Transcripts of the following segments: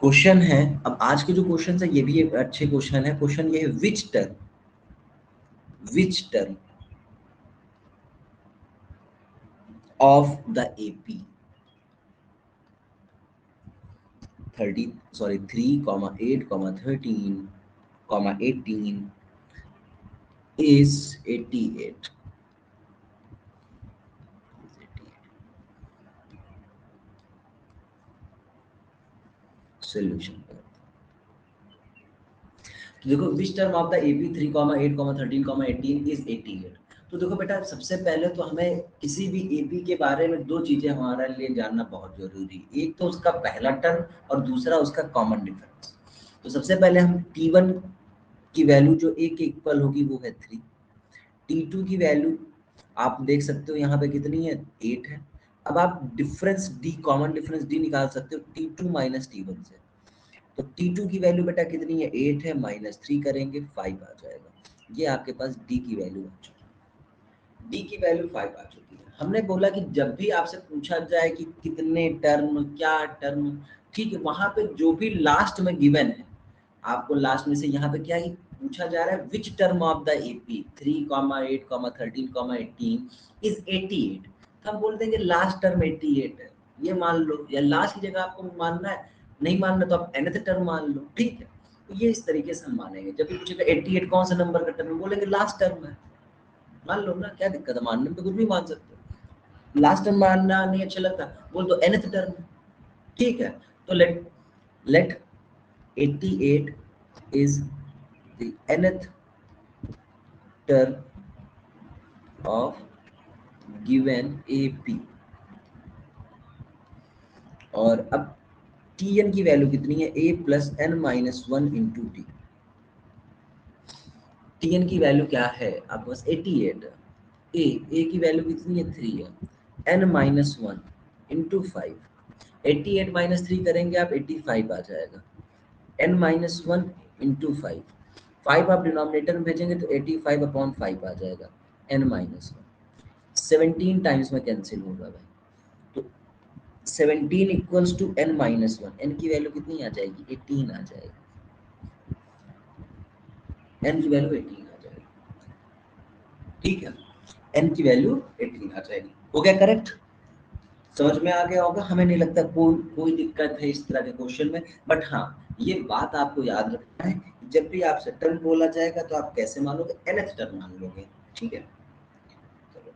Question है, अब आज के जो क्वेश्चन है ये भी एक अच्छे क्वेश्चन है। क्वेश्चन ये है, which term of the AP 3,8,13,18 is 88। Solution तो देखो, which term of the AP 3,8,13,18 is 88। तो देखो बेटा, सबसे पहले तो हमें किसी भी एपी के बारे में दो चीजें हमारे लिए जानना बहुत जरूरी है। एक तो उसका पहला टर्म और दूसरा उसका कॉमन डिफरेंस। तो सबसे पहले हम T1 की वैल्यू जो a के इक्वल होगी वो है 3। T2 की वैल्यू आप देख सकते हो यहाँ पे कितनी है, 8 है। अब आप difference D, common difference D निकाल सकते हो T2 माइनस T1 से। तो T2 की वैल्यू बेटा कितनी है, 8 है, माइनस 3 करेंगे 5 आ जाएगा। ये आपके पास D की वैल्यू आ चुकी है। D की वैल्यू 5 आ चुकी है। हमने बोला कि जब भी आपसे पूछा जाए कि कितने टर्म, क्या टर्म, ठीक है, वहां पे जो भी लास्ट में गिवन है, आपको लास्ट में से यहाँ पे क्या है, पूछा जा रहा है which term of the AP 3,8,13,18 is 88। तो हम बोल देंगे लास्ट टर्म 88 है, ये मान लो, या लास्ट की जगह आपको मानना है, नहीं मानना तो आप nth टर्म मान लो, ठीक है। तो ये इस तरीके से हम मानेंगे। जब भी पूछेगा 88 कौन सा नंबर का टर्म, बोलेंगे लास्ट टर्म है, मान लो ना, क्या दिक्कत है, मानने में तो कुछ भी मान सकते हो। लास्ट टर्म मानना नहीं अच्छा लगता, बोल दो nth टर्म, ठीक है। तो late 88 is the nth term of given AP। और अब Tn की वैल्यू कितनी है, a plus n minus 1 into T. Tn की वैल्यू क्या है आपके पास, 88 है। a की वैल्यू कितनी है, 3 है, n माइनस 1 इंटू 5। 88 माइनस 3 करेंगे आप 85 आ जाएगा, n माइनस 1 इंटू 5। 5 आप डिनोमिनेटर में भेजेंगे तो 85 अपॉन 5 आ जाएगा, n माइनस 1। 17 टाइम्स में कैंसिल होगा भाई, तो 17 equals to n minus 1। n की वैल्यू कितनी आ जाएगी, 18 आ जाएगी। n की वैल्यू 18 आ जाएगी, ठीक है, n की वैल्यू 18 आ जाएगी। हो गया करेक्ट, समझ में आ गया होगा। हमें नहीं लगता कोई दिक्कत है इस तरह के क्वेश्चन में। बट हाँ, ये बात आपको याद रखना है, जब भी आपसे टर्म बोला जाएगा तो आप कैसे मानोगे, nth टर्म मान लोगे, ठीक है। चलो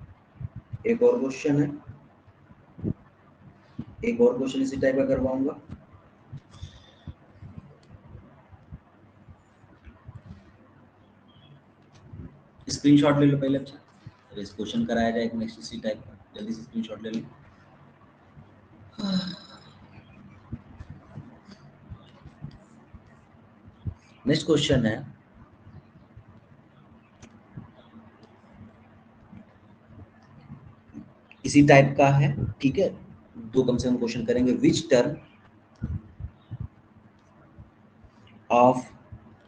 एक और क्वेश्चन है, एक और क्वेश्चन इसी टाइप का करवाऊंगा। स्क्रीनशॉट ले लो पहले, अच्छा तो इस क्वेश्चन कराया जाए नेक्स्ट इसी टाइप का, जल्दी से स्क्रीनशॉट ले लो। नेक्स्ट क्वेश्चन है, इसी टाइप का है, ठीक है। दो कम से कम क्वेश्चन करेंगे। Which term of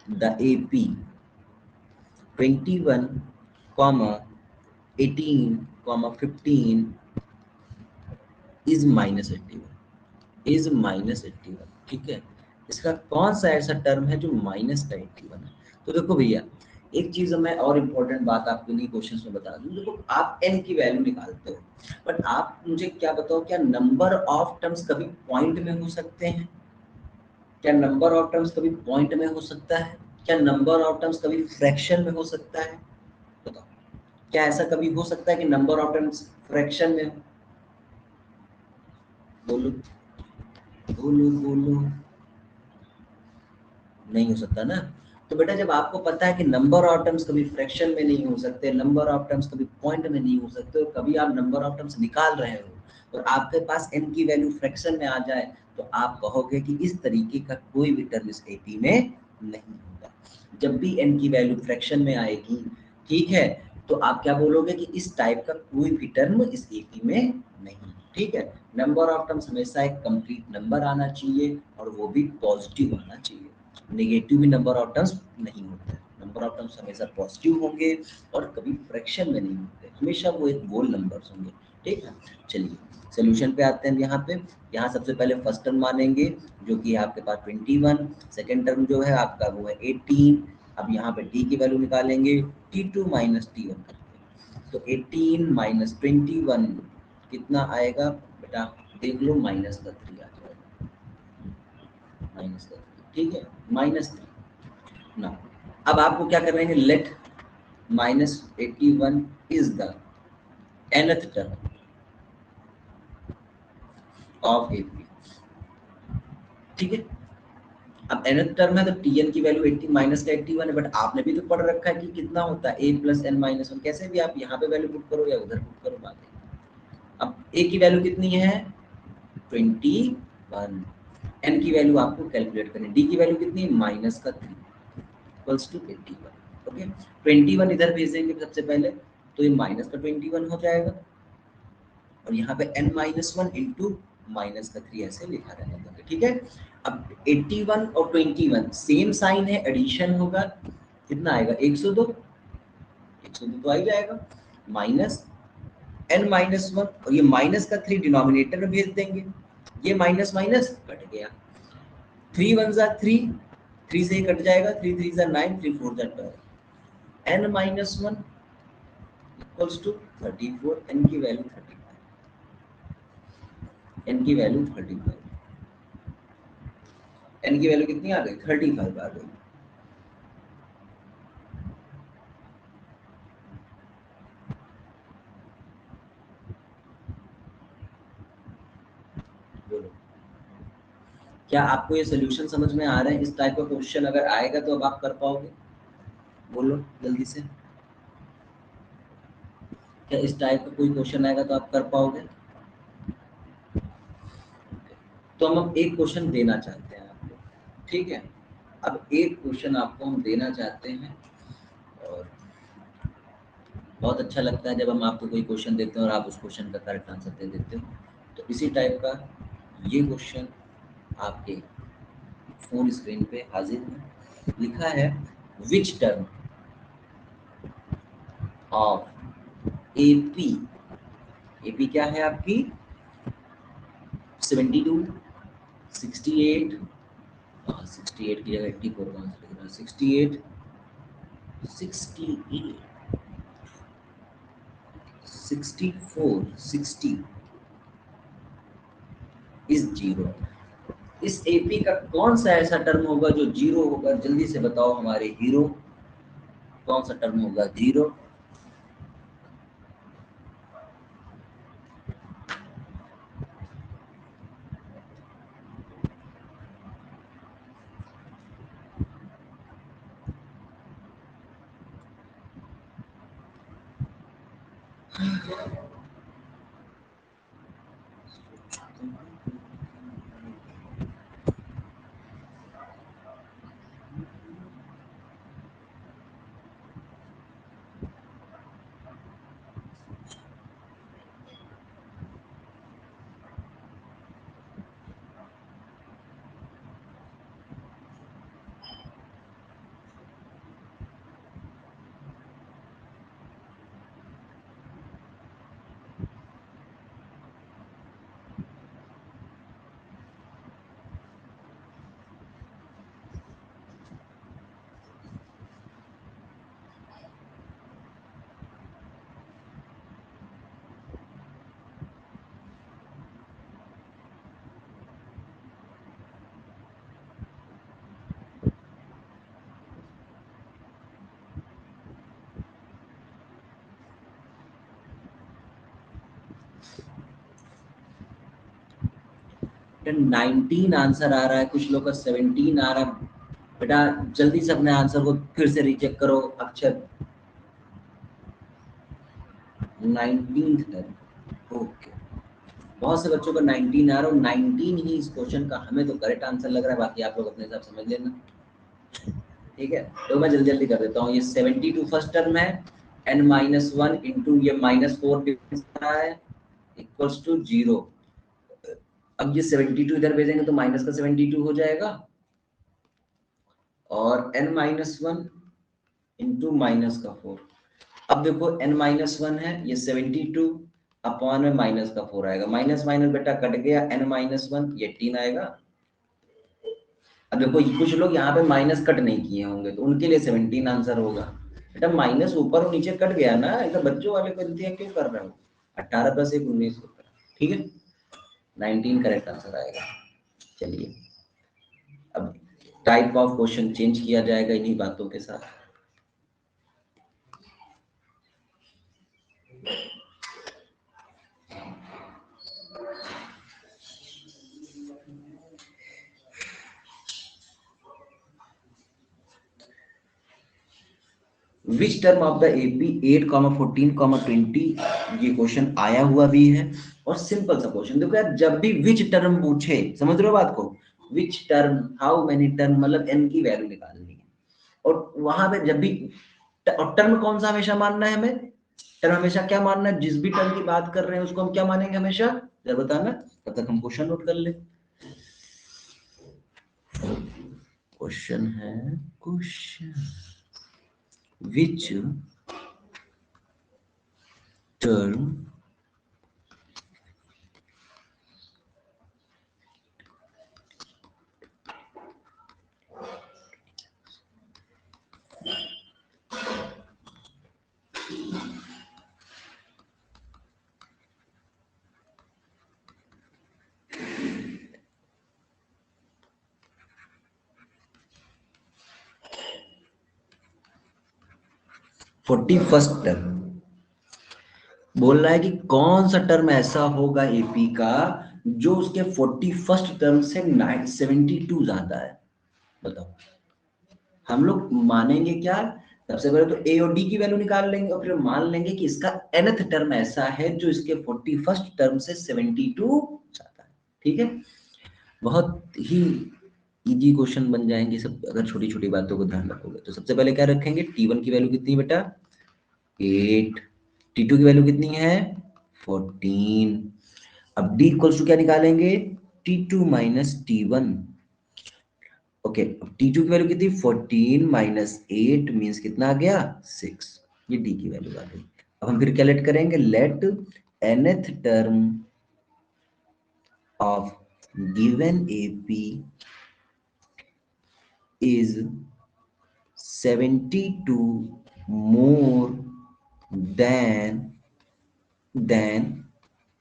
the AP 21, 18, 15 is minus 81, is minus 81, ठीक है। इसका कौन सा ऐसा टर्म है जो माइनस का 81 है। तो देखो भैया, एक चीज मैं और इम्पोर्टेंट बात आपके लिए क्वेश्चन में बता दूं। देखो, आप n की वैल्यू निकालते हो, बट आप मुझे क्या बताओ, क्या नंबर ऑफ टर्म्स कभी पॉइंट में हो सकते हैं? क्या नंबर ऑफ टर्म्स कभी पॉइंट में हो सकता है? क्या नंबर ऑफ टर्म्स कभी फ्रैक्शन में हो सकता है? बताओ, क्या ऐसा कभी हो सकता है कि नंबर ऑफ टर्म्स फ्रैक्शन में हो? बोलो बोलो बोलो, नहीं हो सकता ना। तो बेटा, जब आपको पता है कि नंबर ऑफ टर्म्स कभी फ्रैक्शन में नहीं हो सकते, नंबर ऑफ टर्म्स कभी पॉइंट में नहीं हो सकते, और कभी आप नंबर ऑफ टर्म्स निकाल रहे हो और आपके पास n की वैल्यू फ्रैक्शन में आ जाए, तो आप कहोगे कि इस तरीके का कोई भी टर्म इस एपी में नहीं होगा। जब भी n की वैल्यू फ्रैक्शन में आएगी, ठीक है, तो आप क्या बोलोगे कि इस टाइप का कोई भी टर्म इस एपी में नहीं, ठीक है। नंबर ऑफ टर्म्स हमेशा एक कंप्लीट नंबर आना चाहिए, और वो भी पॉजिटिव आना चाहिए। नेगेटिव भी नंबर ऑफ टर्म्स नहीं होता है, नंबर ऑफ टर्म्स हमेशा पॉजिटिव होंगे और कभी फ्रैक्शन में नहीं होंगे, हमेशा वो एक होल नंबर्स होंगे। ठीक है, चलिए सोल्यूशन पे आते हैं। यहाँ सबसे पहले फर्स्ट टर्म मानेंगे जो कि आपके पास 21, सेकेंड टर्म जो है आपका वो है 18। अब यहाँ पे t की वैल्यू निकालेंगे t2 माइनस t1 करके, तो 18 माइनस 21 कितना आएगा बेटा, देख लो माइनस का 3 आ जाएगा, माइनस का 3, ठीक है, -3 ना। अब आपको क्या करना है, let -81 is the nth term of AP, ठीक है। अब nth टर्म है तो tn की वैल्यू 80 माइनस का 81 है, बट आपने भी तो पढ़ रखा है कि कितना होता है a प्लस n माइनस 1, कैसे भी आप यहाँ पे वैल्यू पुट करो या उधर पुट करो, बात है। अब a की वैल्यू कितनी है 21, n की वैल्यू आपको कैलकुलेट करनी, d की वैल्यू कितनी है माइनस का 3 इक्वल्स टू 81। ओके, 21 इधर भेज देंगे सबसे पहले, तो ये माइनस का 21 हो जाएगा और यहाँ पे n माइनस 1 इंटू माइनस का 3 ऐसे लिखा रहने देंगे, ठीक है। अब 81 और 21 सेम साइन है, एडिशन होगा, कितना आएगा 102, 102 तो आ ही जाएगा, माइनस n माइनस 1 और ये माइनस का 3 डिनोमिनेटर में भेज देंगे, ये माइनस माइनस कट गया, 3 1 जा 3, 3 से ही कट जाएगा, 3 3 जा 9, 3 4 जा 12, n minus 1 equals to 34, n की वैल्यू 35, n की वैल्यू 35, n की वैल्यू कितनी आ गई 35 आ गई। बोलो क्या आपको ये सोल्यूशन समझ में आ रहा है? इस टाइप का क्वेश्चन अगर आएगा तो अब आप कर पाओगे, बोलो जल्दी से, क्या इस टाइप का कोई क्वेश्चन आएगा तो आप कर पाओगे? तो हम अब एक क्वेश्चन देना चाहते हैं आपको, ठीक है। अब एक क्वेश्चन आपको हम देना चाहते हैं और बहुत अच्छा लगता है जब हम आपको कोई क्वेश्चन देते हैं और आप उस क्वेश्चन का करेक्ट आंसर दे देते हो। तो इसी टाइप का ये क्वेश्चन आपके फोन स्क्रीन पे हाजिर है, लिखा है which term of AP, AP क्या है आपकी 72, 68, 68 की जगह 84 कौन सा लिख रहा है, 68, 68, 64, 60 इज जीरो। इस एपी का कौन सा ऐसा टर्म होगा जो जीरो होगा, जल्दी से बताओ हमारे हीरो, कौन सा टर्म होगा जीरो? बेटा 19 आंसर आ रहा है, कुछ लोग का 17 आ रहा है। बेटा जल्दी से अपने आंसर को फिर से रीचेक करो, अक्षर 19 है, ओके। बहुत से बच्चों का 19 आ रहा है, 19 ही इस क्वेश्चन का हमें तो करेक्ट आंसर लग रहा है, बाकी आप लोग अपने हिसाब समझ लेना, ठीक है। तो मैं जल्दी जल्दी कर देता हूँ, ये 72 फर्स्ट टर्म है, n माइनस 1 इंटू ये -4 डिफरेंस आ रहा है इक्वल्स टू 0। अब ये 72 इधर भेजेंगे तो माइनस का 72 हो जाएगा और n माइनस 1 इंटू माइनस का 4। अब देखो n-1 है, ये 72 अपॉन में माइनस का 4 आएगा, माइनस माइनस बेटा कट गया, n-1 ये 18 आएगा। अब देखो कुछ लोग यहाँ पे माइनस कट नहीं किए होंगे तो उनके लिए 17 आंसर होगा। बेटा माइनस ऊपर और नीचे कट गया ना, एकदम बच्चों वाले गलतियां क्यों कर रहे हो। 18 + 1 19 होता है, ठीक है, 19 करेक्ट आंसर आएगा। चलिए अब टाइप ऑफ क्वेश्चन चेंज किया जाएगा इन्हीं बातों के साथ। Which term of the AP 8, 14, 20 ये क्वेश्चन आया हुआ भी है और सिंपल सा क्वेश्चन। देखो यार जब भी विच टर्म पूछे, समझ रहे हो बात को, which term, how many term, मतलब एन की वैल्यू निकालनी है। और वहां पे जब भी और टर्म कौन सा हमेशा मानना है हमें, टर्म हमेशा क्या मानना है, जिस भी टर्म की बात कर रहे हैं उसको हम क्या मानेंगे हमेशा, जरा बताना, तब तक हम क्वेश्चन नोट कर ले। क्वेश्चन है, question which term forty first term बोल रहा है कि कौन सा टर्म ऐसा होगा एपी का जो उसके 41st टर्म से 72 ज्यादा है, बताओ। हम लोग मानेंगे क्या, सबसे पहले तो ए और डी की वैल्यू निकाल लेंगे और फिर मान लेंगे कि इसका nth टर्म ऐसा है जो इसके 41st टर्म से 72 ज्यादा है, ठीक है। बहुत ही इजी क्वेश्चन बन जाएंगे सब अगर छोटी छोटी बातों को ध्यान रखोगे। तो सबसे पहले क्या रखेंगे, T1 की वैल्यू कितनी बेटा 8, T2 की वैल्यू कितनी है 14। अब D इक्वल्स टू क्या निकालेंगे, T2 माइनस T1। ओके, अब T2 की वैल्यू कितनी 14 माइनस 8 मीन्स कितना आ गया 6, ये D की वैल्यू आ गई। अब हम फिर क्या लेट करेंगे, let nth term of given AP is 72 more than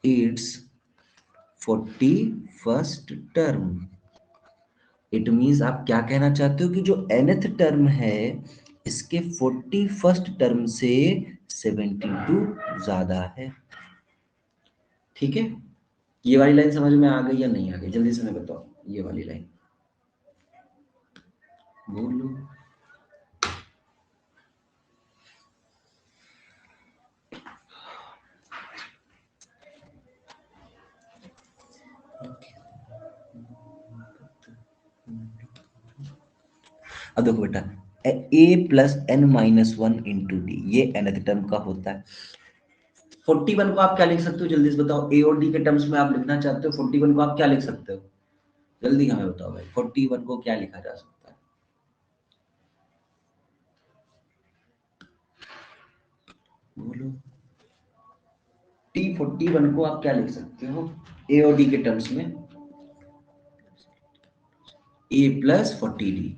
its 41st term। It means आप क्या कहना चाहते हो कि जो nth टर्म है इसके 41st टर्म से 72 ज्यादा है, ठीक है। ये वाली लाइन समझ में आ गई या नहीं आ गई, जल्दी से मैं बताओ, ये वाली लाइन बोलो। अब देखो बेटा a plus n-1 into d ये nth टर्म का होता है। 41 को आप क्या लिख सकते हो, जल्दी से बताओ, ए और डी के टर्म्स में आप लिखना चाहते हो 41 को आप क्या लिख सकते हो, जल्दी हमें बताओ भाई 41 को क्या लिखा जा सकता है, बोलो। T41 को आप क्या लिख सकते हो ए और डी के टर्म्स में, a प्लस 40d,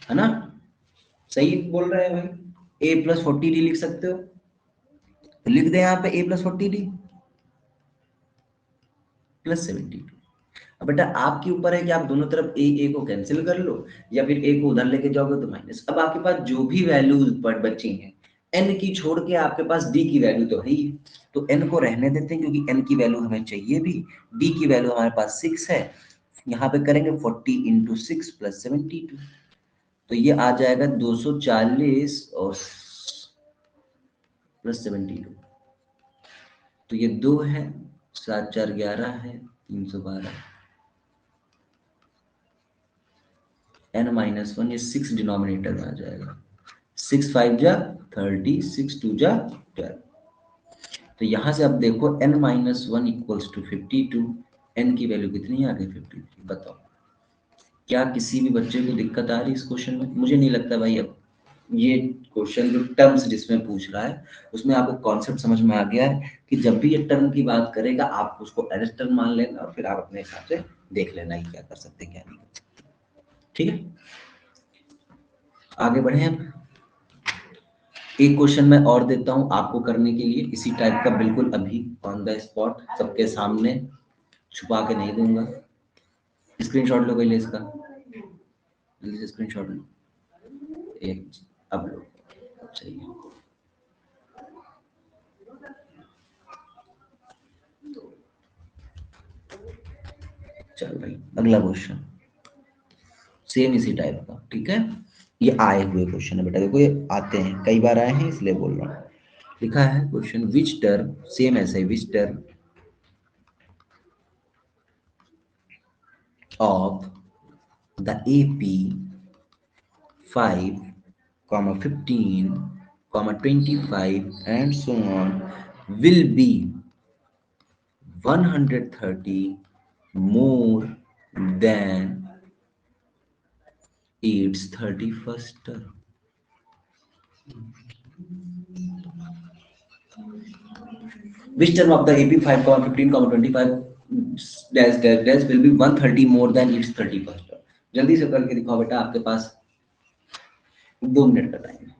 है ना, सही बोल रहे हैं भाई, a प्लस 40d लिख सकते हो, तो लिख दे यहाँ पे a प्लस 40d प्लस 72। अब बेटा आपके ऊपर है कि आप दोनों तरफ ए को कैंसिल कर लो या फिर ए को उधर लेके जाओगे तो माइनस। अब आपके पास जो भी वैल्यूज पर बची हैं एन की छोड़ के आपके पास डी की वैल्यू तो है ही, तो एन को रहने देते हैं क्योंकि एन की वैल्यू हमें चाहिए भी, डी की वैल्यू हमारे पास 6 है, यहाँ पे करेंगे 40 इंटू 6 प्लस 72, तो ये आ जाएगा 240 और प्लस 72, तो ये 2 है, 7 4 11 है, 312, n-1 ये 6 डिनोमिनेटर में आ जाएगा, 6 5 जा 30, 6 2 जा 12। तो यहां से अब देखो n-1 इक्वल्स टू 52, n की वैल्यू कितनी आ गई 53, बताओ क्या किसी भी बच्चे को दिक्कत आ रही है इस क्वेश्चन में, मुझे नहीं लगता भाई अब ये क्वेश्चन जो टर्म्स जिसमें पूछ रहा है उसमें आपको कॉन्सेप्ट समझ में आ गया है कि जब भी ये टर्म की बात करेगा आप उसको एरर टर्म मान लेना और फिर आप अपने हिसाब से देख लेना ही क्या कर सकते क्या नहीं कर सकते। ठीक है, आगे बढ़े हम। एक क्वेश्चन मैं और देता हूं आपको करने के लिए इसी टाइप का, बिल्कुल अभी ऑन द स्पॉट सबके सामने, छुपा के नहीं दूंगा। स्क्रीनशॉट लो पहले इसका, जल्दी से स्क्रीनशॉट लो। एक, अब लो, अब सही है। चल भाई अगला क्वेश्चन सेम इसी टाइप का, ठीक है। ये आए हुए क्वेश्चन है बेटा, देखो ये आते हैं, कई बार आए हैं इसलिए बोल रहा हूँ। लिखा है क्वेश्चन, विच टर्म, सेम ऐसे, which term of the AP 5, 15, 25 and so on will be 130 more than its 31st term. Which term of the AP 5, 15, 25 dash dash dash will be 130 more than its 31st term? जल्दी से करके दिखाओ बेटा, आपके पास 2 minute का time है।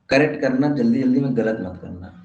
Correct करना जल्दी जल्दी में, गलत मत करना।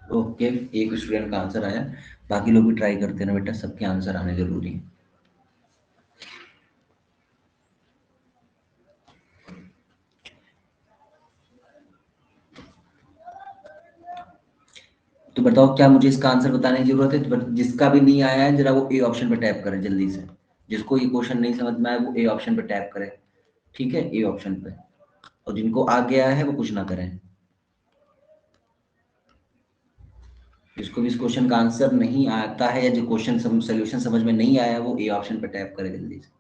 ओके, एक स्टूडेंट का आंसर आया, बाकी लोग भी ट्राई करते हैं ना बेटा, सबके आंसर आने जरूरी है। तो बताओ क्या मुझे इसका आंसर बताने की जरूरत है? तो जिसका भी नहीं आया है जरा वो ए ऑप्शन पे टैप करे जल्दी से। जिसको ये क्वेश्चन नहीं समझ में आया वो ए ऑप्शन पे टैप करे, ठीक है, ए ऑप्शन पे। और जिनको आ गया है वो कुछ ना करें। जिसको भी इस क्वेश्चन का आंसर नहीं आता है या जो क्वेश्चन सोल्यूशन समझ में नहीं आया है वो ए ऑप्शन पे टैप करे जल्दी से।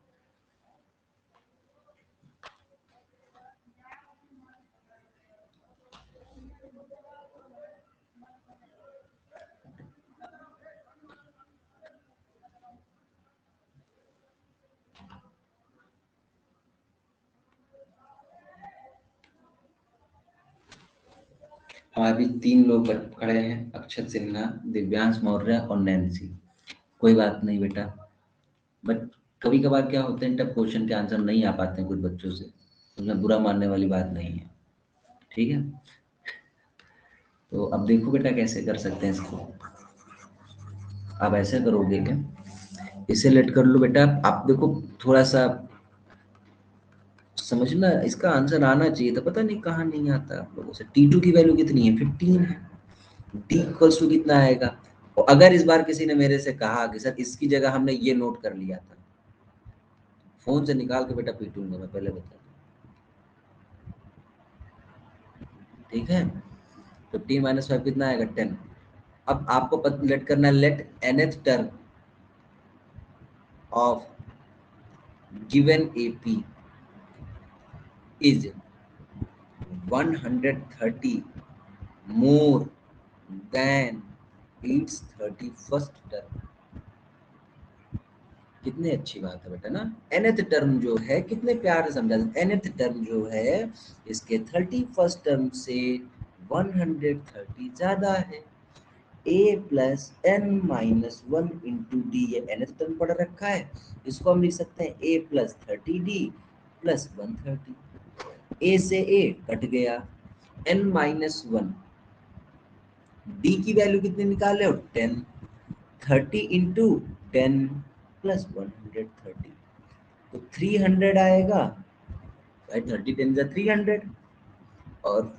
हमारे बीच 3 लोग खड़े हैं, अक्षत सिन्हा, दिव्यांश मौर्य और नैन्सी। कोई बात नहीं बेटा, बट कभी कभार क्या होते हैं, टफ क्वेश्चन के आंसर नहीं आ पाते हैं कुछ बच्चों से, उसमें बुरा मानने वाली बात नहीं है, ठीक है। तो अब देखो बेटा कैसे कर सकते हैं इसको। आप ऐसे करोगे क्या, इसे लेट कर लो बेटा। आप देखो थोड़ा सा समझना, इसका आंसर आना चाहिए था, पता नहीं कहाँ नहीं आता आप लोगों से। T2 की वैल्यू कितनी है, 15 है। D इक्वल्स टू कितना आएगा? और अगर इस बार किसी ने मेरे से कहा कि सर इसकी जगह हमने ये नोट कर लिया था, फोन से निकाल के बेटा पीटूंगा मैं, पहले बता दूं, ठीक है। 15 - 5 कितना आएगा, 10। अब आपको लेट करना है, let nth term of given AP is 130 more than its 31st term। कितनी अच्छी बात है बेटा ना। nth टर्म जो है कितने प्यार से समझा, nth टर्म जो है इसके 31st टर्म से 130 ज्यादा है। a plus n minus one into d, ये nth टर्म पढ़ रखा है, इसको हम लिख सकते हैं a plus 30d plus 130। a से a कट गया, n माइनस वन, डी की वैल्यू कितनी निकाल रहे हो 10, 30 इंटू 10 प्लस 130, तो 300 आएगा भाई, 30 10 जा 300, और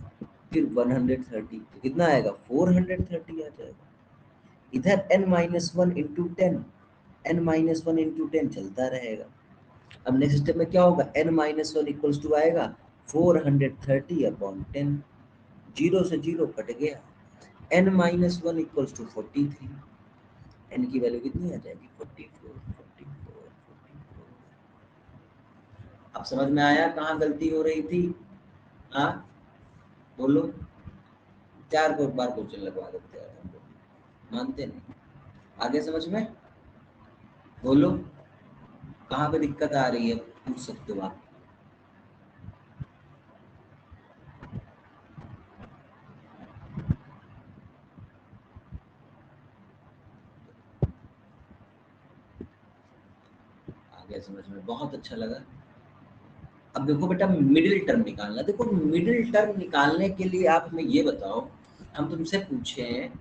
फिर 130 तो कितना आएगा 430 आ जाएगा। इधर n minus one into ten, n minus one into ten चलता रहेगा। अब नेक्स्ट स्टेप में क्या होगा, n minus one equals to आएगा 430 अपॉन 10, जीरो से जीरो कट गया, n minus one equals to 43, n की वैल्यू कितनी आ जाएगी 44, 44, 44। अब समझ में आया कहाँ गलती हो रही थी? हाँ बोलो, 4 को बार क्वेश्चन लगवा देते हैं हम लोग, मानते नहीं। आगे समझ में, बोलो कहाँ पे दिक्कत आ रही है, पूछ सकते हो आप। आगे समझ में बहुत अच्छा लगा। अब देखो बेटा मिडिल टर्म निकालना, देखो मिडिल टर्म निकालने के लिए आप हमें ये बताओ, हम तुमसे पूछे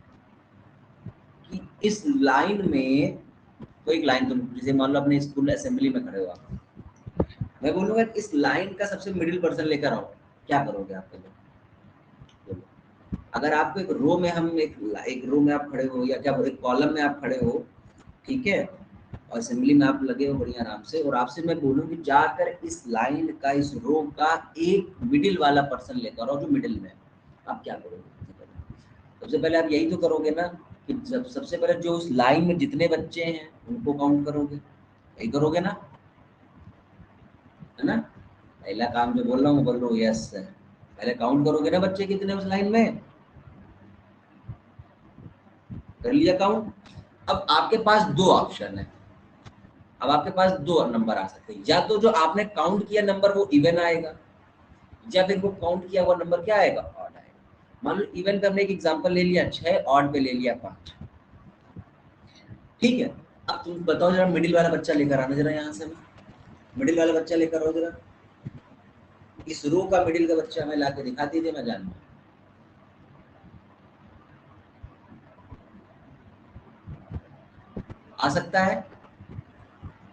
कि इस लाइन में कोई एक लाइन, तुम जैसे मान लो अपने स्कूल असेंबली में खड़े हो आप, मैं बोलूंगा इस लाइन का सबसे मिडिल पर्सन लेकर आओ, क्या करोगे आप पहले बोलो? अगर आपको एक रो में, हम एक रो में आप खड़े हो, या क्या एक कॉलम में आप खड़े हो, ठीक है, और असेंबली में आप लगे हो बढ़िया आराम से, और आपसे मैं बोलूँ कि जाकर इस लाइन का, इस रो का एक मिडिल वाला पर्सन लेकर आओ जो मिडिल में है, आप क्या करोगे? सबसे पहले आप यही तो करोगे ना कि जब सबसे पहले जो उस लाइन में जितने बच्चे हैं उनको काउंट करोगे, यही करोगे ना, है ना? पहला काम जो बोल रहा हूँ बोल रहा हूँ, यस सर, पहले काउंट करोगे ना बच्चे कितने उस लाइन में, कर लिया काउंट। अब आपके पास दो ऑप्शन है, अब आपके पास दो नंबर आ सकते हैं, या तो जो आपने काउंट किया नंबर वो इवन आएगा, या फिर वो काउंट किया हुआ नंबर क्या आएगा, ऑड आएगा। मान लो इवन पे हमने एक एग्जांपल ले लिया 6, ऑड पे ले लिया 5, ठीक है। अब तुम बताओ जरा, मिडिल वाला बच्चा लेकर आना जरा यहाँ से, मिडिल वाला बच्चा लेकर आओ जरा, इस रो का मिडिल का बच्चा हमें लाके दिखा दीजिए, मैं जानूँ। आ सकता है?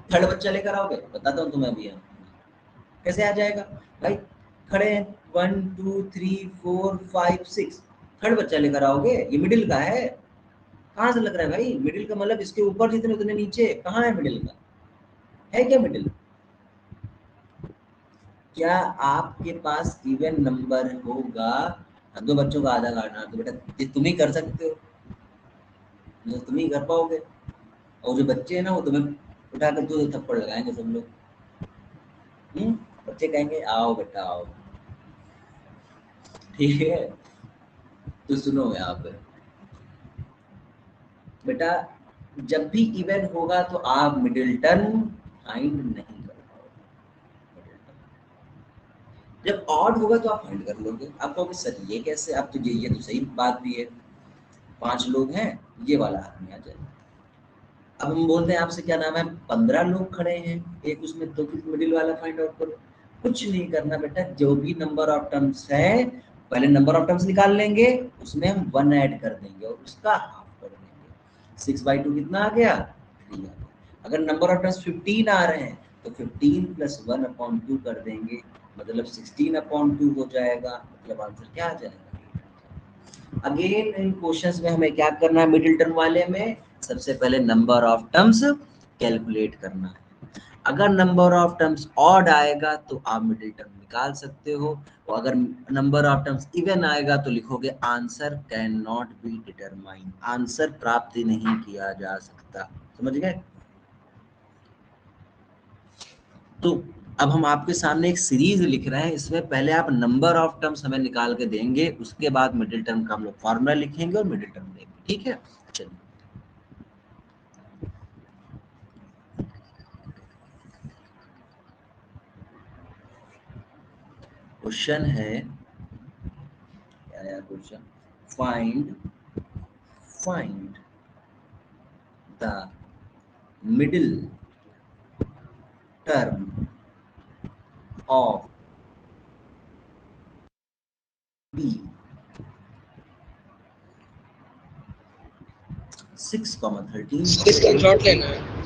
थर्ड बच्चा लेकर आओगे, बताता हूँ तुम्हें अभी। कैसे आ जाएगा भाई, खड़े हैं 1 2 3 4 5 6, थर्ड बच्चा लेकर आओगे, ये मिडिल का है। कहाँ से लग रहा है भाई मिडिल का, मतलब इसके ऊपर जितने उतने नीचे, कहाँ है मिडिल का, है क्या मिडिल? क्या आपके पास इवन नंबर होगा? दो बच्चों का आधा काटना तो बेटा ये तुम ही कर सकते हो, तो तुम ही कर पाओगे, और जो बच्चे हैं ना वो तुम्हें उठाकर दो थप्पड़ लगाएंगे सब लोग। बच्चे कहेंगे आओ बेटा आओ, ठीक है। तो सुनो यहाँ पे बेटा, जब भी इवन होगा तो आप मिडिल टर्म फाइंड नहीं कर पाओगे। जब ऑड होगा तो आप फाइंड कर लोगे, आप कहोगे सर ये कैसे, आप तो ये तो सही बात भी है, 5 लोग हैं, ये वाला आदमी आ जाएगा। अब हम बोलते हैं आपसे, क्या नाम है, 15 लोग खड़े हैं एक उसमें, तो फिर मिडिल वाला फाइंड आउट करो। कुछ नहीं करना बेटा, जो भी नंबर ऑफ टर्म्स है पहले नंबर ऑफ टर्म्स निकाल लेंगे, उसमें हम 1 ऐड कर देंगे और उसका हाफ कर देंगे। 6/2 कितना आ गया, 3 आ गया। अगर नंबर ऑफ टर्म्स 15 आ रहे हैं तो 15 प्लस 1/2 कर देंगे, मतलब 16/2 हो जाएगा, मतलब आंसर क्या आ जाएगा। अगेन इन क्वेश्चंस में हमें क्या करना है, मिडिल टर्म वाले में सबसे पहले नंबर ऑफ टर्म्स कैलकुलेट करना है। अगर नंबर ऑफ टर्म्स ऑड आएगा तो आप मिडिल टर्म निकाल सकते हो, और अगर नंबर ऑफ टर्म्स इवन आएगा तो लिखोगे answer can not be determine, answer प्राप्त नहीं किया जा सकता। समझ गए? तो अब हम आपके सामने एक सीरीज लिख रहे हैं, इसमें पहले आप नंबर ऑफ टर्म्स हमें निकाल के देंगे, उसके बाद मिडिल टर्म का हम लोग फॉर्मूला लिखेंगे और मिडिल टर्म देंगे, ठीक है? चलिए क्वेश्चन है क्या यार question, find the middle term of B 6,13 screenshot लेना है।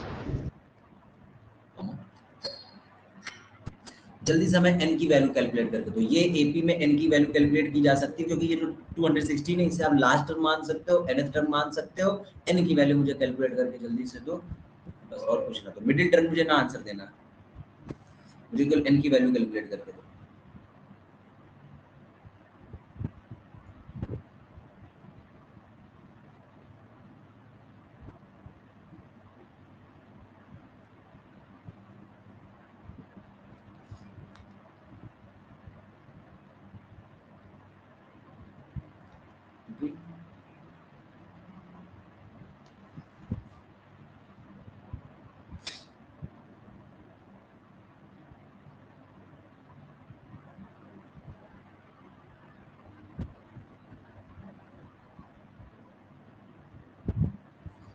जल्दी से हमें n की वैल्यू कैलकुलेट करके दो। ये एपी में n की वैल्यू कैलकुलेट की जा सकती है क्योंकि ये जो 216 है इसे आप लास्ट टर्म मान सकते हो, nth टर्म मान सकते हो। n की वैल्यू मुझे कैलकुलेट करके जल्दी से दो, बस और कुछ ना। तो मिडिल टर्म मुझे ना आंसर देना, मुझे केवल n की वैल्यू कैलकुलेट करके दो।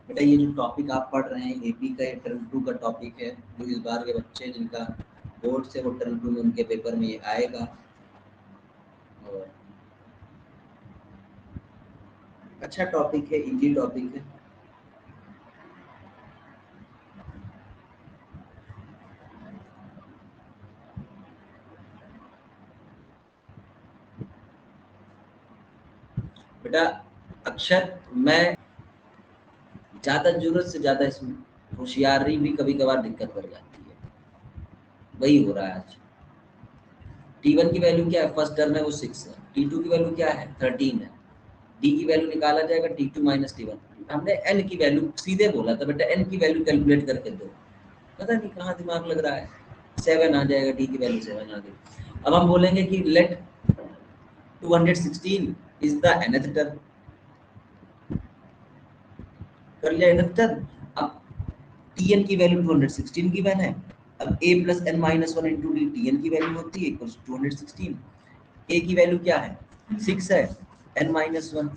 बेटा ये जो टॉपिक आप पढ़ रहे हैं एपी का टर्म 2 का टॉपिक है, जो इस बार के बच्चे जिनका बोर्ड से वो टर्म 2 में उनके पेपर में ये आएगा। और अच्छा टॉपिक है, इजी टॉपिक है। बेटा अक्षर मैं ज्यादा जरूरत से ज्यादा इसमें होशियारी भी कभी कभार दिक्कत कर जाती है, वही हो रहा है आज। T1 की वैल्यू क्या है, फर्स्ट टर्म है वो 6 है, T2 की वैल्यू क्या है 13 है, D की वैल्यू निकाला जाएगा T2 माइनस T1। हमने n की वैल्यू सीधे बोला था बेटा, n की वैल्यू कैलकुलेट करके दो, पता नहीं कहाँ दिमाग लग रहा है। 7 आ जाएगा, D की वैल्यू 7 आ गई। अब हम बोलेंगे कि let 216 is the nth term, कर लिया nth टर्म। अब Tn की वैल्यू 216 गिवन है, अब a plus n minus 1 into d Tn की वैल्यू होती है इक्वल्स 216। a की वैल्यू क्या है 6 है, n माइनस 1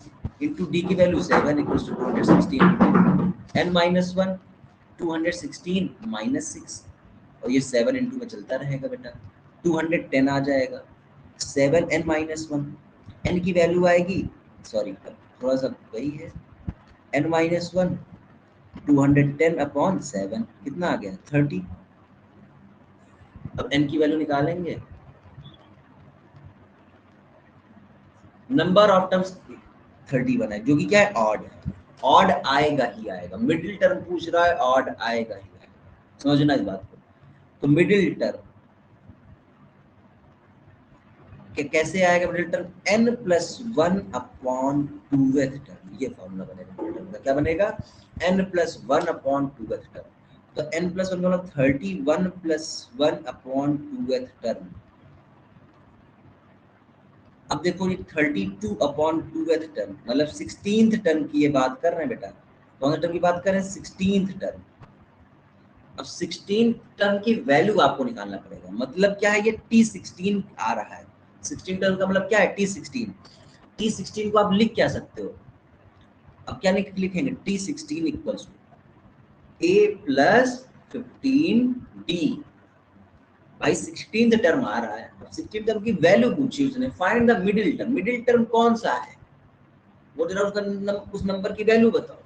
इंटू डी की value 7 equals to 216 n minus 1 216 minus 6, और ये 7 इंटू में चलता रहेगा बेटा, 210 आ जाएगा। 7 n माइनस 1, n की वैल्यू आएगी, सॉरी थोड़ा सा वही है, n माइनस 1 210 अपॉन 7 कितना आ गया 30। अब n की वैल्यू निकालेंगे, नंबर ऑफ टर्म्स 31 है जो कि क्या है ऑड है, ऑड आएगा ही आएगा। मिडिल टर्म पूछ रहा है, ऑड आएगा ही आएगा, समझना इस बात को। तो मिडिल टर्म कैसे आएगा, middle term n plus 1 upon 2th term, ये फॉर्मूला बनेगा मिडिल टर्म का। क्या बनेगा n plus 1 upon 2th term, तो n प्लस 1 मतलब 31 प्लस 1 अपॉन 2th टर्म। अब देखो ये 32 अपॉन 2th टर्म मतलब 16th टर्म की ये बात कर रहे हैं बेटा, कौन सा टर्म की बात कर रहे हैं 16th टर्म। अब 16 टर्म की वैल्यू आपको निकालना पड़ेगा, मतलब क्या है ये T16 आ रहा है। 16 टर्म का मतलब क्या है T16, T16 को आप लिख क्या सकते हो, अब क्या लिखेंगे T16 equals to A plus 15D। भाई 16th टर्म आ रहा है, अब 16th टर्म की वैल्यू पूछी उसने, find the middle term. Middle term कौन सा है वो जरा उसका उस नंबर की वैल्यू बताओ,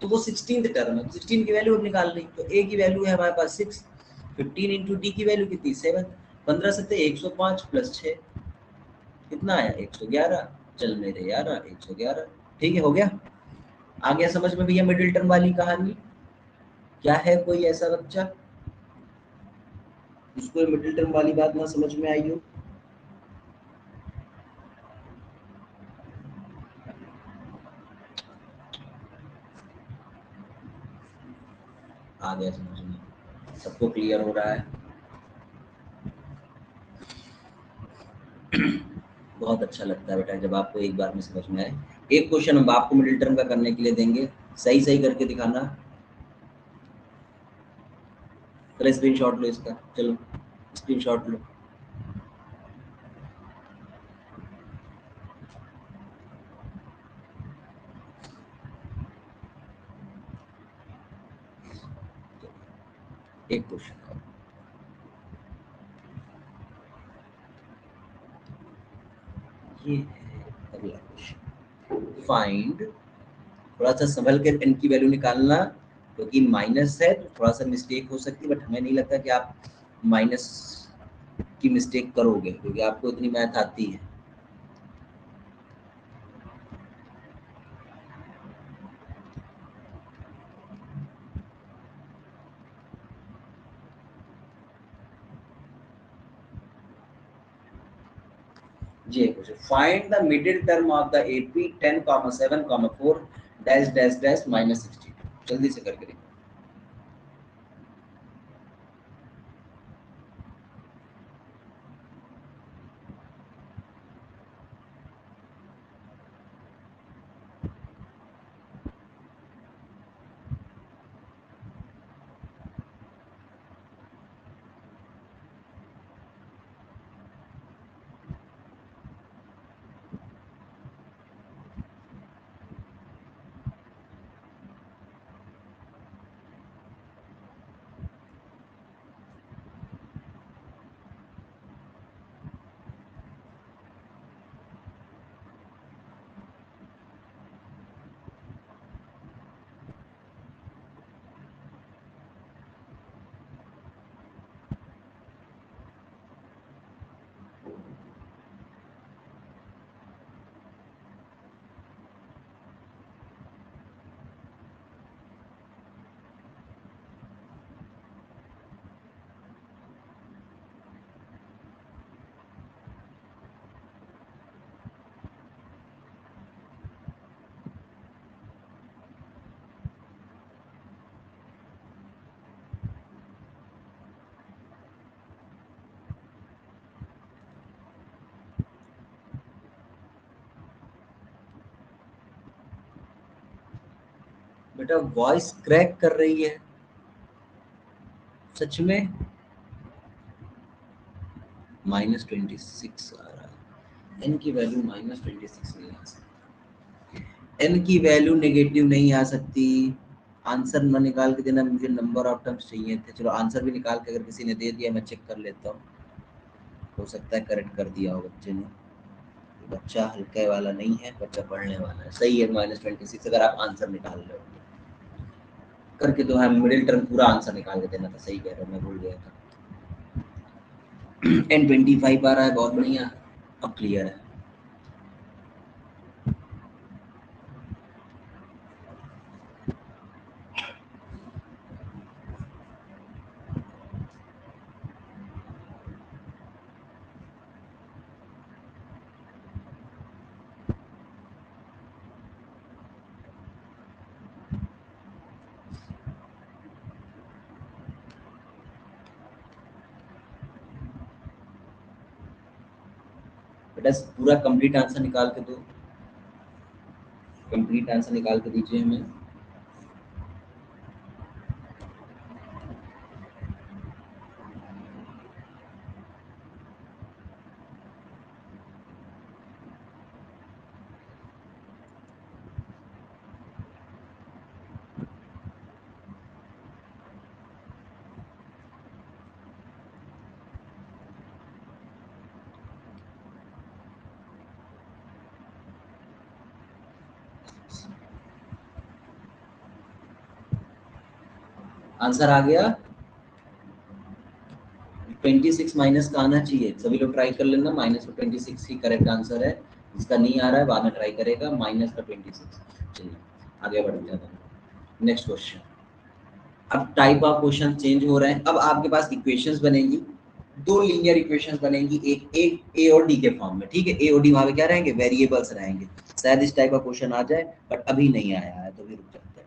तो वो 16th टर्म है, 16 की वैल्यू अब निकाल ली। तो A की वैल्यू है हमारे पास 6, 15 इंटू डी की वैल्यू कितनी 7, 15 से 105 प्लस 6 कितना आया 111, चल मेरे यार 111। ठीक है हो गया, आ गया समझ में भैया मिडिल टर्म वाली कहानी। क्या है कोई ऐसा बच्चा जिसको मिडिल टर्म वाली बात ना समझ में आई हो? आ गया समझ में, सबको क्लियर हो रहा है? बहुत अच्छा लगता है बेटा जब आपको एक बार में समझ में आए। एक क्वेश्चन हम आपको मिडिल टर्म का करने के लिए देंगे, सही सही करके दिखाना। पहले स्क्रीनशॉट लो इसका, चलो स्क्रीनशॉट लो। एक क्वेश्चन और, ये है अगला क्वेश्चन। फाइंड, थोड़ा सा संभल कर एन की वैल्यू निकालना, क्योंकि माइनस है तो थोड़ा सा मिस्टेक हो सकती है, बट हमें नहीं लगता कि आप माइनस की मिस्टेक करोगे, क्योंकि आपको इतनी मैथ आती है। जी question, find the middle term of the AP 10,7,4 dash dash dash -62। जल्दी से करके देखो। बेटा वॉइस क्रैक कर रही है सच में। -26 आ रहा है, एन की वैल्यू -26 नहीं आ सकती, एन की वैल्यू नेगेटिव नहीं आ सकती। आंसर न निकाल के देना, मुझे नंबर ऑफ टर्म्स चाहिए थे। चलो आंसर भी निकाल के अगर किसी ने दे दिया मैं चेक कर लेता हूँ, हो सकता है करेक्ट कर दिया हो बच्चे ने। बच्चा हल्के वाला नहीं है, बच्चा पढ़ने वाला है। सही है, -26 अगर आप आंसर निकाल रहे हो करके, तो हम मिडिल टर्म पूरा आंसर निकाल के देना था। सही कह रहे हो, मैं भूल गया था। N25 आ रहा है, बहुत बढ़िया, अब क्लियर है। बेटा पूरा कंप्लीट आंसर निकाल के दो, कंप्लीट आंसर निकाल के दीजिए हमें। आंसर आ गया, 26 माइनस का आना चाहिए। सभी लोग ट्राई कर लेना, -26 ही करेक्ट आंसर है। जिसका नहीं आ रहा है बाद में ट्राई करेगा, -26। चलिए आगे बढ़ते हैं। Next question. अब टाइप ऑफ क्वेश्चन चेंज हो रहे हैं। अब आपके पास इक्वेशंस बनेंगी, दो लीनियर इक्वेशंस बनेंगी, एक ए और डी के फॉर्म में। ठीक है, ए और डी वहां पे क्या रहेंगे, वेरिएबल्स रहेंगे। शायद इस टाइप का क्वेश्चन आ जाए, बट अभी नहीं आया है तो भी रुक जाते हैं।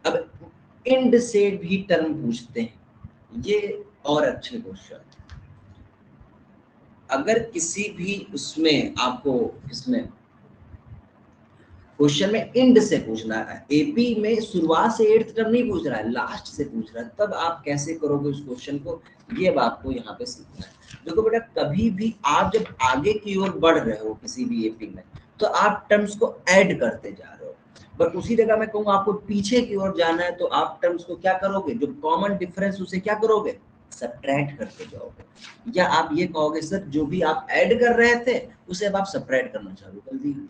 अब इंड से भी टर्म पूछते हैं, ये और अच्छे क्वेश्चन। अगर किसी भी उसमें आपको इसमें क्वेश्चन में इंड से पूछना है, एपी में शुरुआत से 8th टर्म नहीं पूछ रहा है, लास्ट से पूछ रहा है, तब आप कैसे करोगे उस क्वेश्चन को, ये अब आपको यहाँ पे सीखना है। देखो बेटा, कभी भी आप जब आगे की ओर बढ़ रहे हो किसी भी एपी में, तो आप टर्म्स को ऐड करते जा रहे हो। बट उसी जगह मैं कहूँ आपको पीछे की ओर जाना है तो आप टर्म्स को क्या करोगे, जो कॉमन डिफरेंस उसे क्या करोगे, सब्ट्रैक्ट करते जाओगे, या आप ये कहोगे सर जो भी आप ऐड कर रहे थे उसे अब आप सब्ट्रैक्ट करना चालू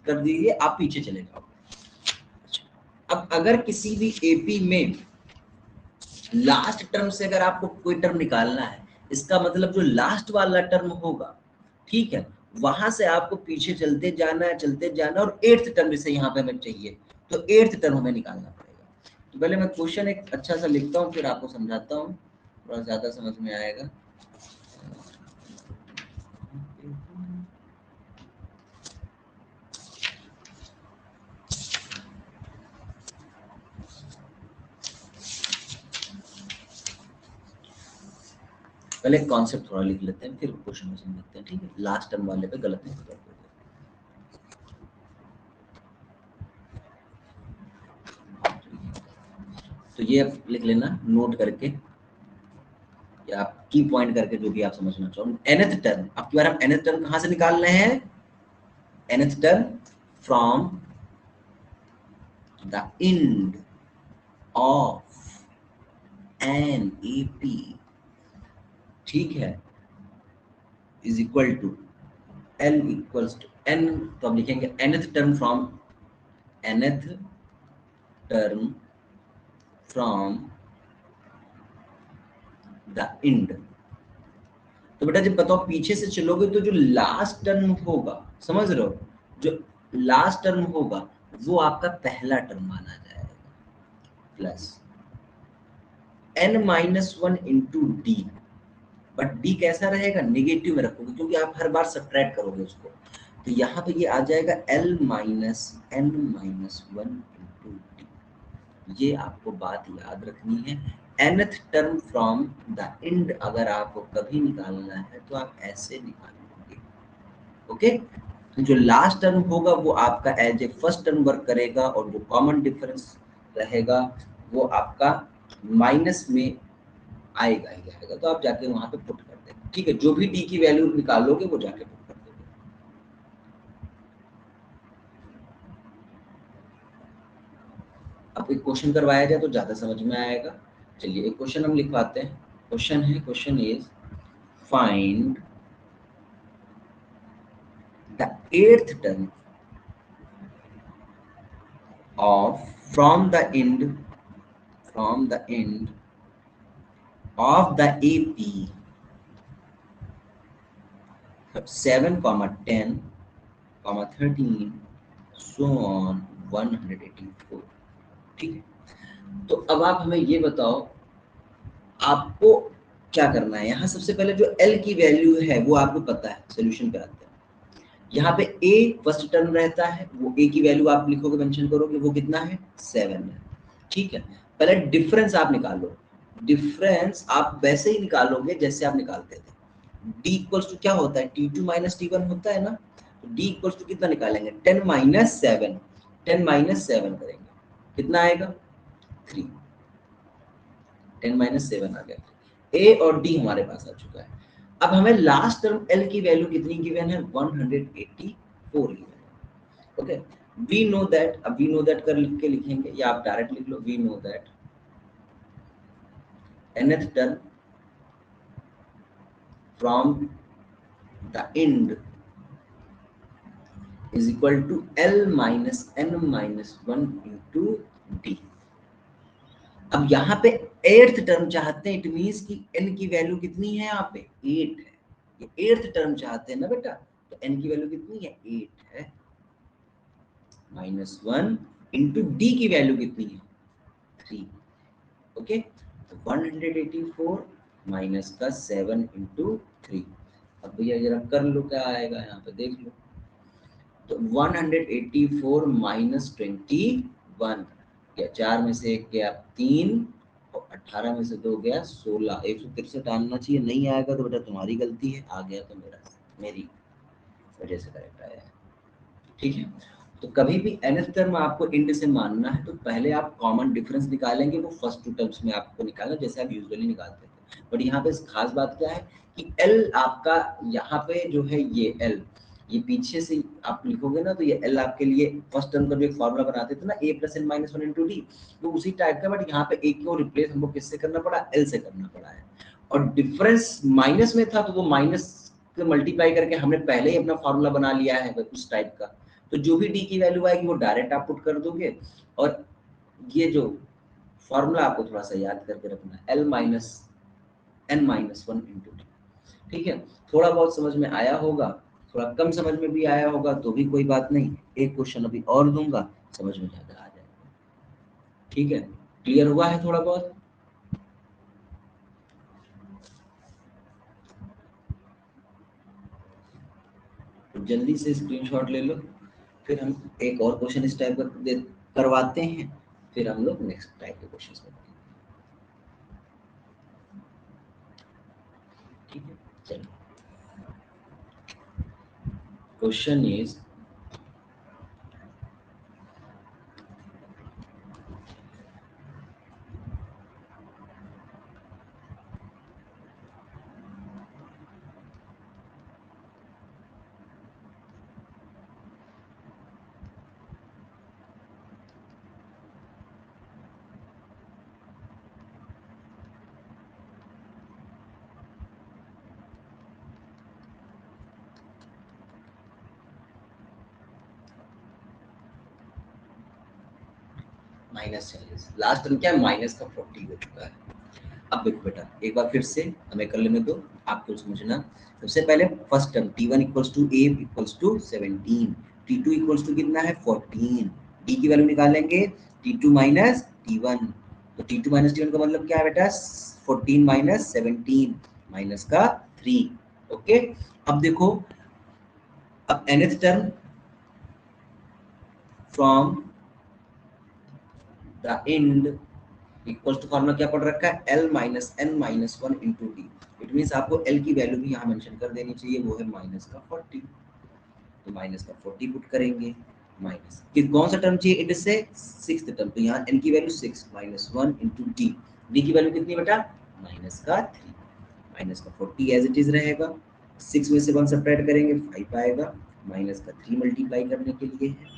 कर दीजिए, आप पीछे चले जाओगे। अब अगर किसी भी एपी में लास्ट टर्म से अगर आपको कोई टर्म निकालना है, इसका मतलब जो लास्ट वाला टर्म होगा, ठीक है, वहां से आपको पीछे चलते जाना है, चलते जाना, और एट्थ टर्म जैसे यहाँ पे हमें चाहिए तो एट्थ टर्म हमें निकालना पड़ेगा। तो पहले मैं क्वेश्चन एक अच्छा सा लिखता हूँ, फिर आपको समझाता हूँ, थोड़ा ज्यादा समझ में आएगा। पहले कॉन्सेप्ट थोड़ा लिख लेते हैं, फिर क्वेश्चन में समझते हैं, ठीक है, लास्ट टर्म वाले पे गलत नहीं होगा। तो ये अब लिख लेना नोट करके, या आप की पॉइंट करके, जो भी आप समझना चाहो। nth टर्म, अब की बार हम nth टर्म कहां से निकाल रहे हैं, nth term from the end of an AP, ठीक है, is equal to L equals to n, तो हम लिखेंगे nth term from, nth term from the end। तो बेटा जब बताओ पीछे से चलोगे तो जो लास्ट टर्म होगा, समझ रहे हो, जो लास्ट टर्म होगा वो आपका पहला टर्म माना जाएगा, plus n-1 into D, but D कैसा रहेगा, नेगेटिव में रखोगे क्योंकि आप हर बार सब्ट्रैक्ट करोगे उसको, तो यहाँ पे ये आ जाएगा L-n-1 इंटू डी। ये आपको बात याद रखनी है। nth term from the end अगर आपको कभी निकालना है तो आप ऐसे निकालोगे, ओके। तो जो लास्ट टर्म होगा वो आपका as a first term work करेगा, और जो कॉमन डिफरेंस रहेगा वो आपका माइनस में आएगा ही आएगा, तो आप जाके वहां पे पुट कर देंगे, ठीक है, जो भी डी की वैल्यू निकालोगे वो जाके पुट कर देंगे। अब एक क्वेश्चन करवाया जाए तो ज्यादा समझ में आएगा। चलिए एक क्वेश्चन हम लिखवाते हैं। क्वेश्चन है, question is find the eighth term of from the end of the AP 7, 10, 13 so on 184, ठीक है। तो अब आप हमें ये बताओ आपको क्या करना है। यहाँ सबसे पहले जो L की वैल्यू है वो आपको पता है, सोल्यूशन पे आते हैं। यहाँ पे A फर्स्ट टर्म रहता है, वो A की वैल्यू आप लिखोगे, मेंशन करोगे, वो कितना है 7 है, ठीक है। पहले डिफरेंस आप निकालो, डिफरेंस आप वैसे ही निकालोगे जैसे आप निकालते थे। D इक्वल्स टू क्या होता है, T2 माइनस T1 होता है ना, तो D इक्वल्स टू कितना निकालेंगे 10 माइनस 7, 10 माइनस 7 करेंगे, कितना आएगा 3, 10 माइनस 7 आ गया। A और D हमारे पास आ चुका है। अब हमें लास्ट टर्म L की वैल्यू कितनी गिवन है, 184 गिवन है, ओके। वी नो दैट, अब वी नो दैट कर लिख के लिखेंगे, या आप डायरेक्ट लिख लो, we know that nth term from the end is equal to L minus n-1 into D। अब यहाँ पे एट्थ टर्म चाहते हैं, इट मीन्स कि n की वैल्यू कितनी है, यहाँ पे 8 है, ये एट्थ टर्म चाहते हैं ना बेटा, तो n की वैल्यू कितनी है 8 है, -1 इंटू डी की वैल्यू कितनी है 3, ओके। तो 184 माइनस का 7 इंटू 3। अब भैया जरा कर लो क्या आएगा, यहाँ पे देख लो, तो 184 माइनस 21 गया, 4 में से 1 गया 3, और 18 में से 2 गया 16, 163 आना चाहिए, नहीं आएगा तो बेटा तुम्हारी गलती है, आ गया तो मेरी वजह से करेक्ट आया है, ठीक है। तो कभी भी nth टर्म आपको इंड से मानना है तो पहले आप कॉमन डिफरेंस निकालेंगे, वो फर्स्ट टू टर्म्स में आपको निकालना जैसे आप यूजुअली निकालते थे। बट यहाँ पे खास बात क्या है कि L आपका यहाँ पे जो है ये L ये पीछे से आप लिखोगे ना तो ये एल आपके लिए फर्स्ट टर्म का जो एक फॉर्मूला बनाते थे ना a plus n minus one into d, वो उसी टाइप का, बट यहाँ पे ए को रिप्लेस हमको किससे करना पड़ा, एल से करना पड़ा है। और डिफरेंस माइनस में था तो वो माइनस को मल्टीप्लाई करके हमने पहले ही अपना फॉर्मूला बना लिया है उस टाइप का। तो जो भी डी की वैल्यू आएगी वो डायरेक्ट आप पुट कर दोगे, और ये जो फॉर्मूला आपको थोड़ा सा याद करके रखना है, L minus n minus one into d. ठीक है, थोड़ा बहुत समझ में आया होगा, थोड़ा कम समझ में भी आया होगा तो भी कोई बात नहीं, एक क्वेश्चन अभी और दूंगा, समझ में ज्यादा आ जाएगा। ठीक है, क्लियर हुआ है थोड़ा बहुत? तो जल्दी से स्क्रीनशॉट ले लो, फिर हम एक और क्वेश्चन इस टाइप का करवाते हैं, फिर हम लोग नेक्स्ट टाइप के क्वेश्चन करते हैं। ठीक है, चलो, क्वेश्चन इज -40, लास्ट टर्म क्या है, माइनस का 40 हो चुका है। अब देखो बेटा, एक बार फिर से हमें कर लेने दो, आपको समझना। सबसे पहले first term t1 equals to a equals to 17, t2 equals to कितना है 14, d की वैल्यू निकालेंगे t2 माइनस t1, तो t2 माइनस t1 का मतलब क्या है बेटा, 14 माइनस 17 माइनस का 3। ओके, अब देखो, अब nth term from the end equals to formula क्या पढ़ रखा है, L minus n minus one into d. It means आपको L की वैल्यू भी यहाँ मेंशन कर देनी चाहिए, वो है माइनस का 40, तो माइनस का 40 पुट करेंगे, माइनस कि कौन सा टर्म चाहिए, इट से सिक्स्थ टर्म, तो यहाँ n की value 6 minus one into D, D की वैल्यू कितनी बेटा, माइनस का 3, माइनस का 40 एज इट इज रहेगा, 6 में से 1 सब्ट्रैक्ट करेंगे 5 आएगा, माइनस का 3 मल्टीप्लाई करने के लिए है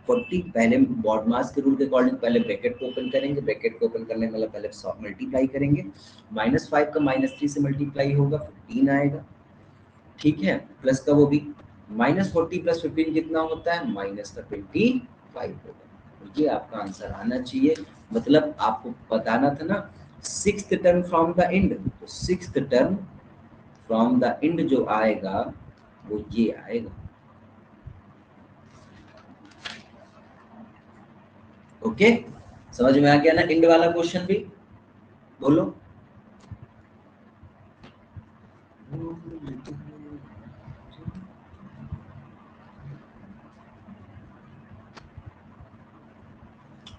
40, पहले बॉड मास के रूल के अकॉर्डिंग पहले ब्रैकेट को ओपन करेंगे, ब्रैकेट को ओपन करने मतलब पहले मल्टीप्लाई करेंगे, -5 का -3 से मल्टीप्लाई होगा 15 आएगा। ठीक है, प्लस का वो भी -40 प्लस 15 कितना होता है, माइनस का 25 होगा। ये आपका आंसर आना चाहिए, मतलब आपको बताना था ना sixth term from the end, तो sixth term from the end जो आएगा वो ये आएगा। ओके, समझ में आ गया ना एंड वाला क्वेश्चन भी, बोलो।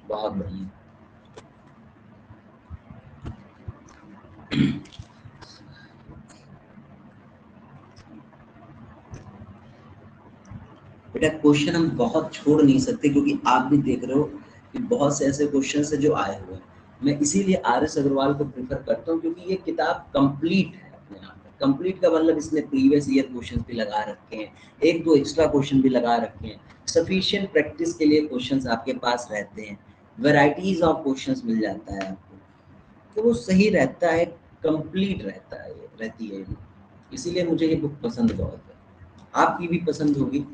बहुत बढ़िया, बेटा क्वेश्चन हम बहुत छोड़ नहीं सकते, क्योंकि आप भी देख रहे हो कि बहुत से ऐसे क्वेश्चन है जो आए हुए हैं। मैं इसीलिए आर.एस. अग्रवाल को प्रेफर करता हूँ, क्योंकि ये किताब कंप्लीट है अपने आप में। कंप्लीट का मतलब इसमें प्रीवियस ईयर क्वेश्चन भी लगा रखे हैं, एक दो एक्स्ट्रा क्वेश्चन भी लगा रखे हैं, सफिशिएंट प्रैक्टिस के लिए क्वेश्चंस आपके पास रहते हैं, वैरायटीज ऑफ क्वेश्चंस मिल जाता है आपको, तो वो सही रहता है, कंप्लीट रहता है, रहती है। इसीलिए मुझे ये बुक पसंद बहुत है, आपकी भी पसंद होगी,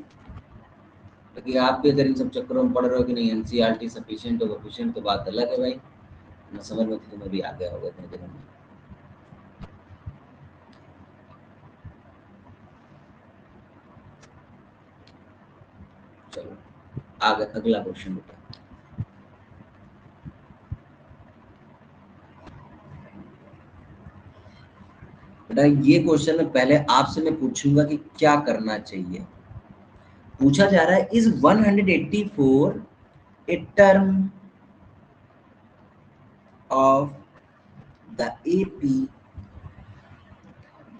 क्योंकि आप भी अगर इन सब चक्करों में पढ़ रहे हो कि नहीं एनसीईआरटी सफिशिएंट और एफिशिएंट, तो बात अलग है भाई, ना समझ में तो तुम्हें भी आ गया होगा इतने दिनों में। चलो आगे अगला क्वेश्चन बेटा, बेटा ये क्वेश्चन में पहले आपसे मैं पूछूंगा कि क्या करना चाहिए। पूछा जा रहा है is 184 a term of the AP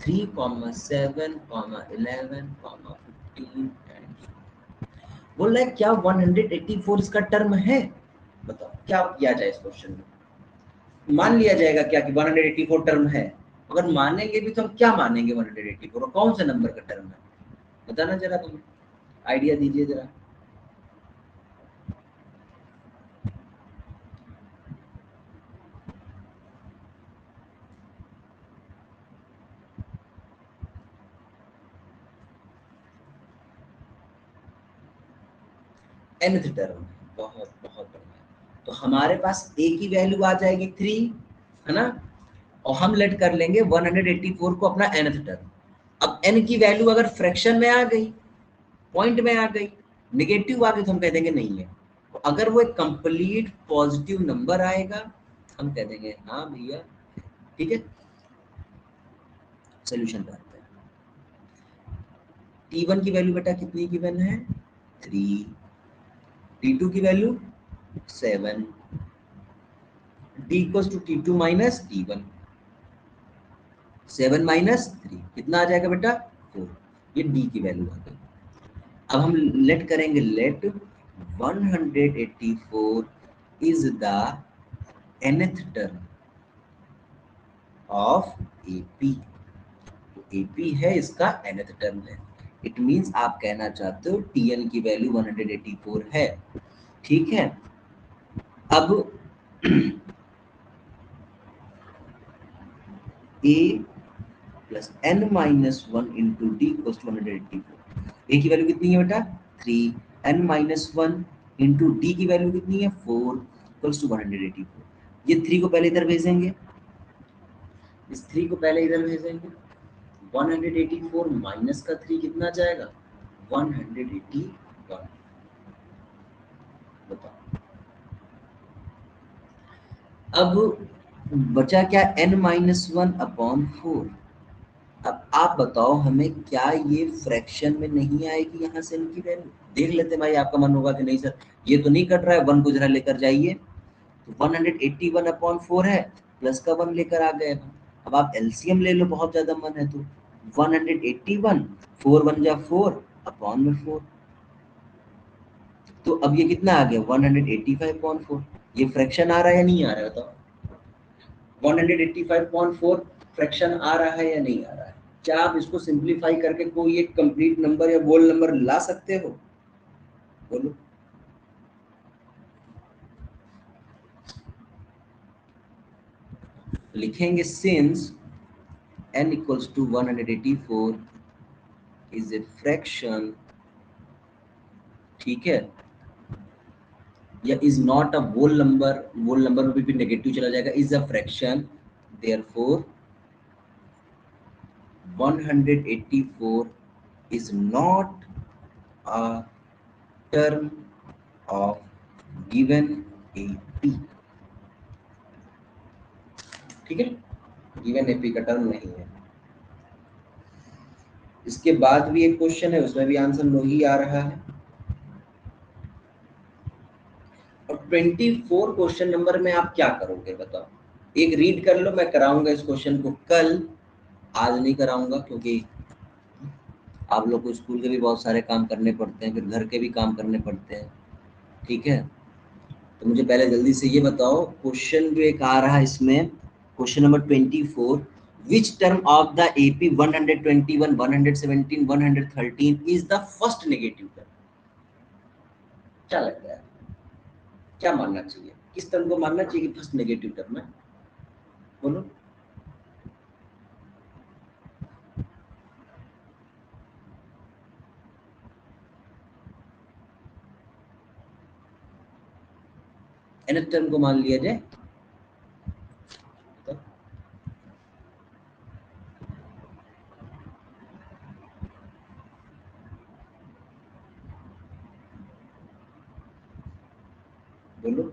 3, 7, 11, 15 and, बोल रहा है क्या 184 इसका टर्म है, बताओ क्या किया जाए इस क्वेश्चन में। मान लिया जाएगा क्या कि 184 टर्म है, अगर मानेंगे भी तो हम क्या मानेंगे 184 और कौन से नंबर का टर्म है, बताना जरा, तुम आइडिया दीजिए जरा। nth टर्म, बहुत बहुत बढ़िया। तो हमारे पास a की वैल्यू आ जाएगी 3, है ना, और हम लेट कर लेंगे 184 को अपना nth टर्म। अब n की वैल्यू अगर फ्रैक्शन में आ गई, पॉइंट में आ गई, निगेटिव आ गई, तो हम कह देंगे नहीं है। तो अगर वो एक कंप्लीट पॉजिटिव नंबर आएगा, हम कह देंगे हाँ भैया, ठीक है। सोल्यूशन पे आते हैं। t1 की वैल्यू बेटा कितनी गिवन है, 3, t2 की value 7, d equals to t2 minus t1, 7 minus 3 कितना आ जाएगा बेटा, 4। ये d की वैल्यू आ गई। अब हम लेट करेंगे, let 184 is the nth term of AP। तो AP है इसका nth टर्म है। इट मींस आप कहना चाहते हो TN की वैल्यू 184 है, ठीक है। अब A plus n minus 1 into D equals to 184। A की वैल्यू कितनी है बेटा, 3, n माइनस 1 इंटू डी की वैल्यू कितनी है, 4 इक्वल्स टू 184। ये 3 को पहले इधर भेजेंगे, इस 3 को पहले इधर भेजेंगे, 184 माइनस का 3 कितना जाएगा, 181। बताओ अब बचा क्या, n माइनस 1 अपॉन 4। अब आप बताओ हमें, क्या ये फ्रैक्शन में नहीं आएगी यहाँ से इनकी वैल्यू। देख लेते हैं भाई, आपका मन होगा कि नहीं सर ये तो नहीं कट रहा है, 1 को जरा लेकर जाइए। तो 181 अपॉन 4 है, प्लस का 1 लेकर आ गए। अब आप एलसीएम ले लो, बहुत ज्यादा मन है तो 181, 4 1 जा 4 अपॉन में 4। तो अब ये कितना आ गया, 185/4। ये फ्रैक्शन आ रहा है या नहीं आ रहा है बताओ, 185/4 फ्रैक्शन आ रहा है या नहीं आ रहा है। क्या आप इसको सिंपलीफाई करके कोई एक कंप्लीट नंबर या होल नंबर ला सकते हो, बोलो। लिखेंगे since n equals to 184 is a fraction, ठीक है, या is not a whole number में भी नेगेटिव चला जाएगा, is a fraction, therefore 184 is not a term of given AP। ठीक है, गिवन AP का टर्म नहीं है। इसके बाद भी एक क्वेश्चन है, उसमें भी आंसर नो ही आ रहा है। और 24 क्वेश्चन नंबर में आप क्या करोगे बताओ। एक रीड कर लो, मैं कराऊंगा इस क्वेश्चन को कल, आज नहीं कराऊंगा, क्योंकि आप लोग को स्कूल के भी बहुत सारे काम करने पड़ते हैं, फिर घर के भी काम करने पड़ते हैं, ठीक है। तो मुझे पहले जल्दी से ये बताओ, क्वेश्चन जो एक आ रहा है इसमें, question number 24, which term of the AP 121, 117, 113 is the first negative term। क्या लगता है, क्या मानना चाहिए, किस टर्म को मानना चाहिए कि फर्स्ट नेगेटिव टर्म है, बोलो। nth टर्म को मान लिया जाए तो बोलो।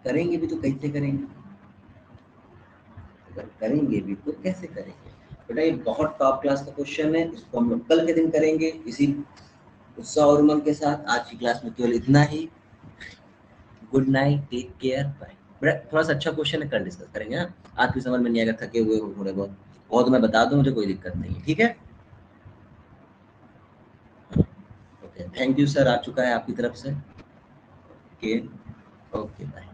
करेंगे भी तो कैसे करेंगे, अगर करेंगे भी तो कैसे करेंगे बेटा। ये बहुत टॉप क्लास का क्वेश्चन है, इसको हम लोग कल के दिन करेंगे इसी उत्साह और उमंग के साथ। आज की क्लास में केवल इतना ही। Good night, take care, bye. बड़ा थोड़ा सा अच्छा क्वेश्चन है, कल डिस्कस करेंगे। हाँ, आपकी समझ में नहीं आएगा, थके हुए हो थोड़े बहुत, और तो मैं बता दूं, मुझे कोई दिक्कत नहीं है, ठीक है। ओके, थैंक यू सर, आ चुका है आपकी तरफ से। Okay, okay bye.